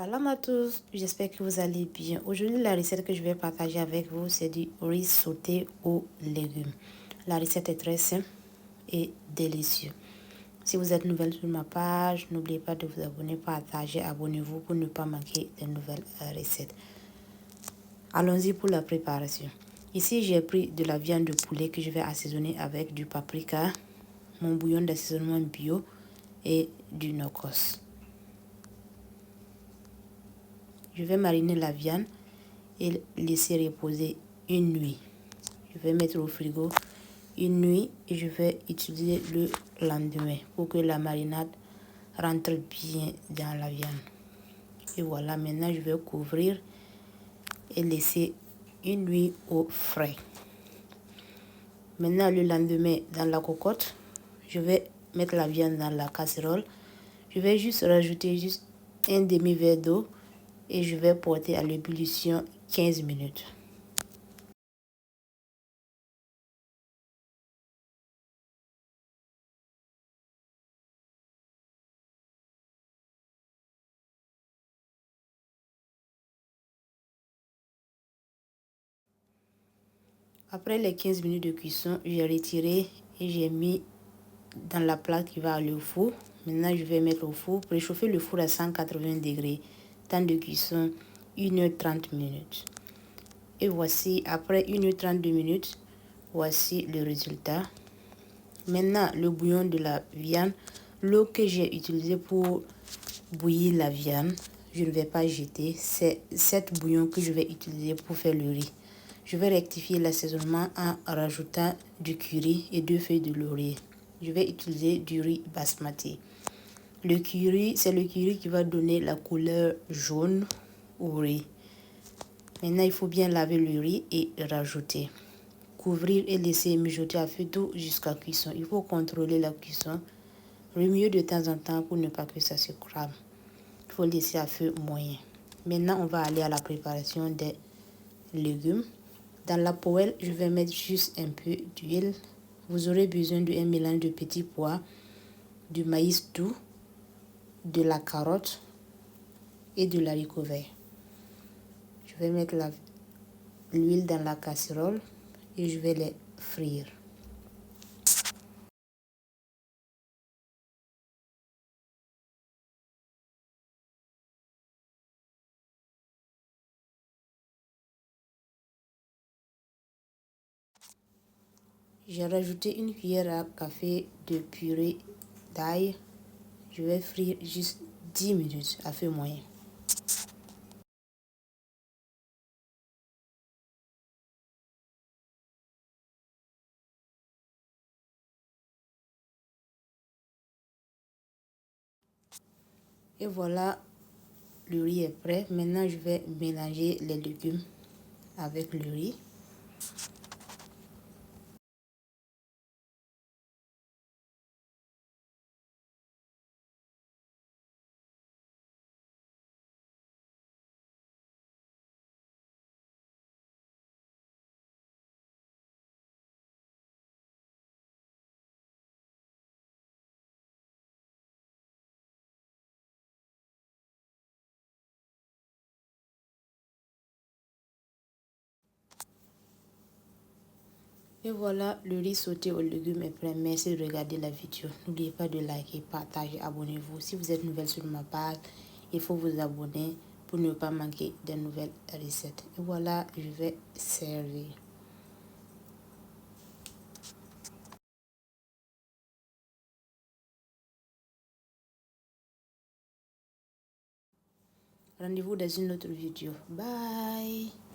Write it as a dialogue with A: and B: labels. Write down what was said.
A: Salam à tous, j'espère que vous allez bien. Aujourd'hui, la recette que je vais partager avec vous, c'est du riz sauté aux légumes. La recette est très simple et délicieuse. Si vous êtes nouvelle sur ma page, n'oubliez pas de vous abonner, partager, abonnez-vous pour ne pas manquer de nouvelles recettes. Allons-y pour la préparation. Ici, j'ai pris de la viande de poulet que je vais assaisonner avec du paprika, mon bouillon d'assaisonnement bio et du nokos. Je vais mariner la viande et laisser reposer une nuit. Je vais mettre au frigo une nuit et je vais utiliser le lendemain pour que la marinade rentre bien dans la viande. Et voilà, maintenant je vais couvrir et laisser une nuit au frais. Maintenant le lendemain dans la cocotte, je vais mettre la viande dans la casserole. Je vais juste rajouter un demi-verre d'eau et je vais porter à l'ébullition 15 minutes. Après les 15 minutes de cuisson, j'ai retiré et j'ai mis dans la plaque qui va aller au four. Maintenant, je vais mettre au four, préchauffer le four à 180 degrés. Temps de cuisson, 1h30 minutes. Et voici, après 1h32 minutes, voici le résultat. Maintenant, le bouillon de la viande, l'eau que j'ai utilisée pour bouillir la viande, je ne vais pas jeter. C'est cette bouillon que je vais utiliser pour faire le riz. Je vais rectifier l'assaisonnement en rajoutant du curry et 2 feuilles de laurier. Je vais utiliser du riz basmati. Le curry, c'est le curry qui va donner la couleur jaune au riz. Maintenant, il faut bien laver le riz et rajouter. Couvrir et laisser mijoter à feu doux jusqu'à cuisson. Il faut contrôler la cuisson. Remuer de temps en temps pour ne pas que ça se crame. Il faut laisser à feu moyen. Maintenant, on va aller à la préparation des légumes. Dans la poêle, je vais mettre juste un peu d'huile. Vous aurez besoin d'un mélange de petits pois, du maïs doux, de la carotte et de l'haricot vert. Je vais mettre l'huile dans la casserole et je vais les frire. J'ai rajouté une cuillère à café de purée d'ail. Je vais frire juste 10 minutes à feu moyen. Et voilà, le riz est prêt. Maintenant, je vais mélanger les légumes avec le riz. Et voilà, le riz sauté aux légumes est prêt. Merci de regarder la vidéo. N'oubliez pas de liker, partager, abonnez-vous. Si vous êtes nouvelle sur ma page, il faut vous abonner pour ne pas manquer de nouvelles recettes. Et voilà, je vais servir. Rendez-vous dans une autre vidéo. Bye!